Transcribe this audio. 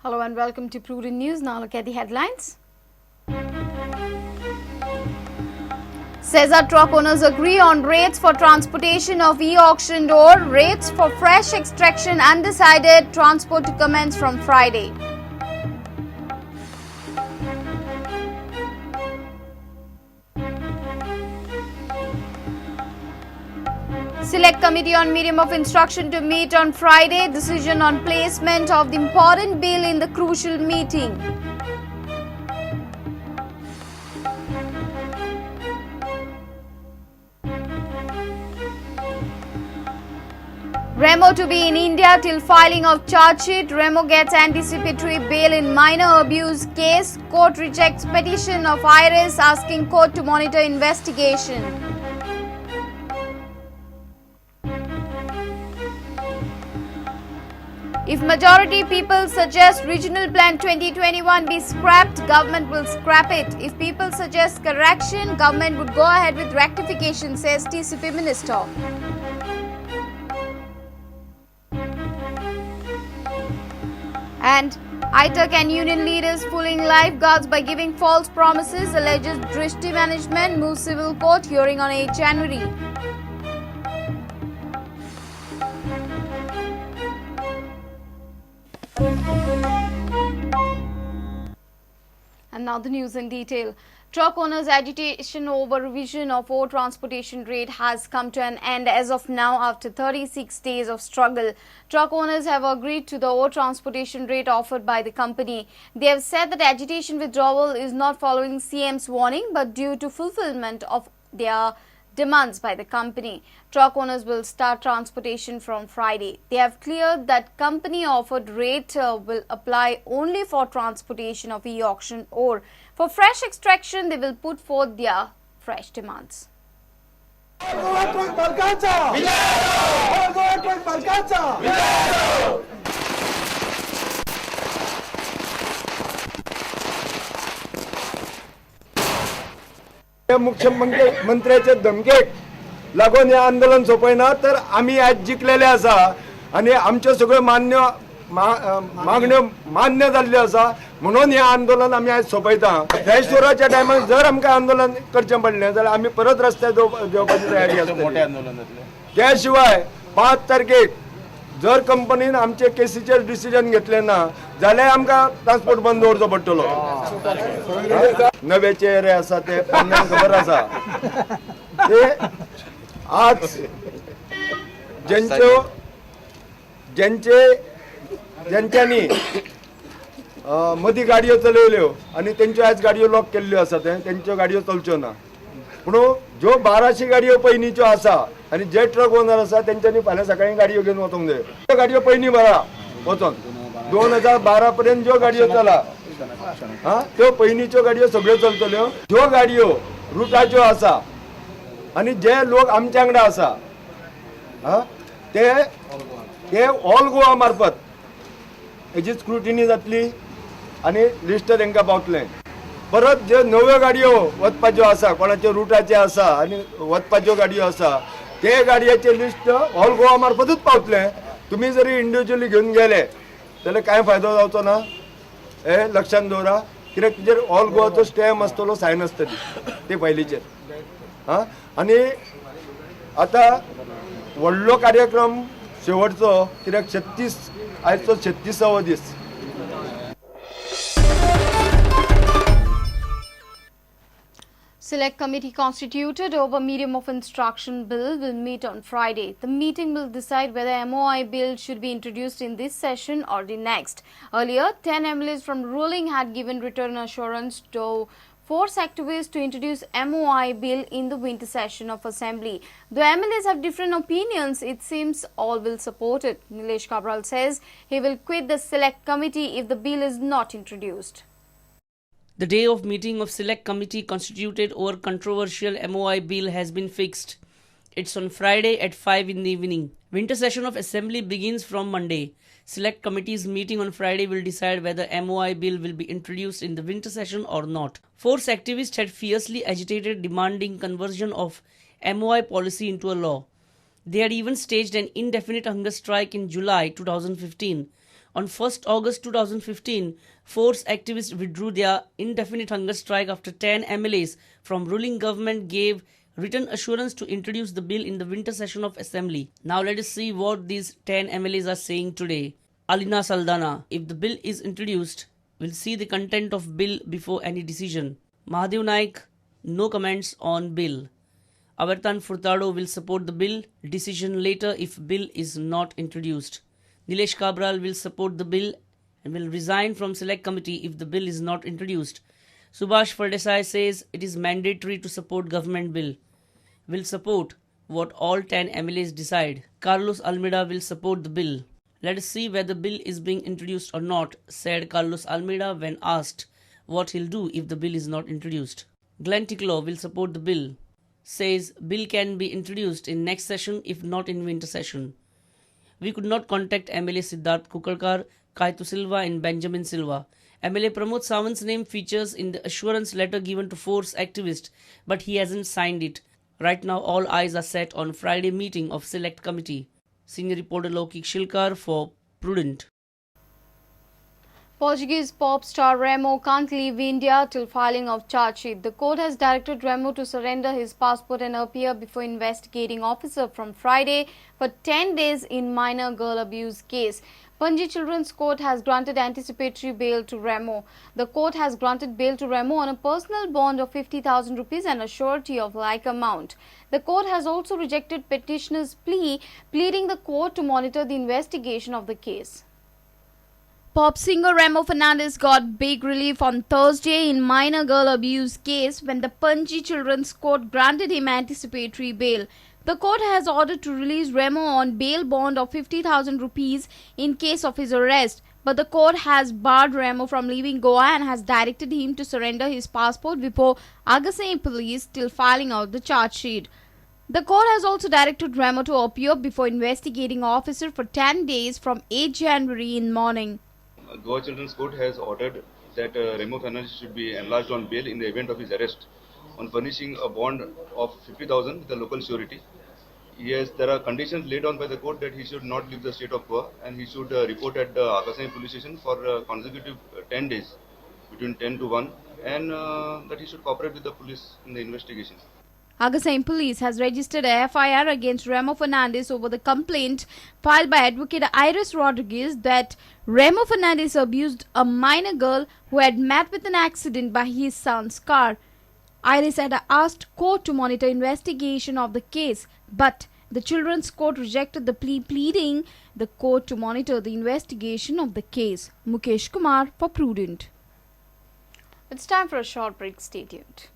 Hello and welcome to Prudent News. Now look at the headlines. Sesa-truck owners agree on rates for transportation of e-auctioned ore. Rates for fresh extraction undecided. Transport to commence from Friday. Select Committee on Medium of Instruction to meet on Friday. Decision on placement of the important bill in the crucial meeting. Remo to be in India till filing of charge sheet. Remo gets anticipatory bail in minor abuse case. Court rejects petition of Iris asking court to monitor investigation. If majority people suggest Regional Plan 2021 be scrapped, government will scrap it. If people suggest correction, government would go ahead with rectification, says TCP Minister. And ITUC and union leaders fooling lifeguards by giving false promises, alleges Drishti management, moves civil court, hearing on 8 January. And now the news in detail. Truck owners' agitation over revision of ore transportation rate has come to an end as of now after 36 days of struggle. Truck owners have agreed to the ore transportation rate offered by the company. They have said that agitation withdrawal is not following CM's warning but due to fulfillment of their demands by the company. Truck owners will start transportation from Friday. They have cleared that company offered rate will apply only for transportation of e-auction ore. For fresh extraction, they will put forth their fresh demands. मुख्यमंत्र्याचे धमकेक लागून हे आंदोलन सोपयना तर आम्ही आज जिखलेले आसा आणि आमच्यो सगळ्यो मागण्यो मान्य जाल्ल्यो आसा म्हणून हे आंदोलन आम्ही आज सोपयता. जयसुराच्या टायमार जर आमकां आंदोलन करचें पडलें जाल्यार आमी परत रस्त्यार देवपाची तयारी आसतली. मोठे आंदोलन जातलें. त्या शिवाय 5 तारखेक जर कंपनीन आमचे केसीचेर डिसिजन घेतलें ना जाल्यार आमकां ट्रान्सपोर्ट बंद दवरचो पडटलो. नवे चेहरे आसा ते पन्नास खबर आसा ते आज ज्यांच्यांनी मदीं गाडयो चलयल्यो आनी तेंच्यो आज गाडयो लॉक केल्ल्यो आसा तेंच्यो गाडयो चलच्यो ना. पूण ज्यो 1200 गाडयो पयलींच्यो आसा आनी जे ट्रक ओनर आसा तेंच्यांनी फाल्यां सकाळीं गाडयो घेवन वचोंक जाय. त्यो गाडयो पयलीं भरा वचोन 2012 पर्यंत ज्यो गाडयो चला त्यो पयलींच्यो गाडयो सगळ्यो चलतल्यो. ज्यो गाडयो रुटाच्यो आसा आनी जे लोक आमच्या वांगडा आसा ते ऑल गोवा मार्फत हेची स्क्रुटिनी जातली आनी लिस्ट तांकां पावतलें. परत जे नव्यो गाडयो वचपाच्यो आसा कोणाच्यो रुटाचे आसा आनी वचपाच्यो गाडयो आसा ते गाडयांचे लिस्ट ऑल गोवा मार्फतूच पावतलें. तुमी जरी इंडिव्हिज्युअली घेवन गेले जाल्यार कांय फायदो जावचो ना. हे लक्षांत दवरा कित्याक तेजेर ऑल गोवाचो स्टॅम्प आसतलो, सायन आसतली ते फायलीचेर. आनी आतां व्हडलो कार्यक्रम शेवटचो कित्याक 36 आयचो 36वा दीस. Select committee constituted over medium of instruction bill will meet on Friday. The meeting will decide whether MOI bill should be introduced in this session or the next. Earlier, 10 MLAs from ruling had given return assurance to force activists to introduce MOI bill in the winter session of Assembly. Though MLAs have different opinions, it seems all will support it. Nilesh Cabral says he will quit the select committee if the bill is not introduced. The day of meeting of Select Committee constituted over controversial MOI bill has been fixed. It's on Friday at 5 in the evening. Winter session of Assembly begins from Monday. Select Committee's meeting on Friday will decide whether MOI bill will be introduced in the winter session or not. Force activists had fiercely agitated demanding conversion of MOI policy into a law. They had even staged an indefinite hunger strike in July 2015 On 1st August 2015, force activists withdrew their indefinite hunger strike after 10 MLAs from ruling government gave written assurance to introduce the bill in the winter session of Assembly. Now let us see what these 10 MLAs are saying today. Alina Saldana, if the bill is introduced, we'll see the content of bill before any decision. Mahadev Naik, no comments on bill. Avartan Furtado will support the bill, decision later if bill is not introduced. Nilesh Cabral will support the bill and will resign from select committee if the bill is not introduced. Subhash Fardesai says it is mandatory to support government bill. Will support what all 10 MLAs decide. Carlos Almeida will support the bill. Let us see whether bill is being introduced or not, said Carlos Almeida when asked what he'll do if the bill is not introduced. Glenn Ticklow will support the bill. Says bill can be introduced in next session if not in winter session. We could not contact MLA Siddharth Kukarkar, Kaitu Silva and Benjamin Silva. MLA Pramod Sawant's name features in the assurance letter given to force activists, but he hasn't signed it. Right now all eyes are set on Friday meeting of select committee. Senior reporter Lokik Shilkar for Prudent. Portuguese pop star Remo can't leave India till filing of charge sheet. The court has directed Remo to surrender his passport and appear before investigating officer from Friday for 10 days in minor girl abuse case. Panji Children's Court has granted anticipatory bail to Remo. The court has granted bail to Remo on a personal bond of 50,000 rupees and a surety of like amount. The court has also rejected petitioner's plea, pleading the court to monitor the investigation of the case. Pop singer Remo Fernandez got big relief on Thursday in minor girl abuse case when the Panji Children's Court granted him anticipatory bail. The court has ordered to release Remo on bail bond of 50,000 rupees in case of his arrest, but the court has barred Remo from leaving Goa and has directed him to surrender his passport before Agasai police till filing out the charge sheet. The court has also directed Remo to appear before investigating officer for 10 days from 8 January in morning. Goa Children's Court has ordered that Remo Fernandez should be enlarged on bail in the event of his arrest on furnishing a bond of 50,000 with the local surety. Yes, there are conditions laid on by the court that he should not leave the state of Goa and he should report at the Akasai police station for consecutive 10 days between 10 to 1 and that he should cooperate with the police in the investigation. Agasai police has registered a FIR against Remo Fernandez over the complaint filed by advocate Iris Rodriguez that Remo Fernandez abused a minor girl who had met with an accident by his son's car. Iris had asked court to monitor investigation of the case, but the Children's Court rejected the plea, pleading the court to monitor the investigation of the case. Mukesh Kumar for Prudent. It's time for a short break. Stay tuned.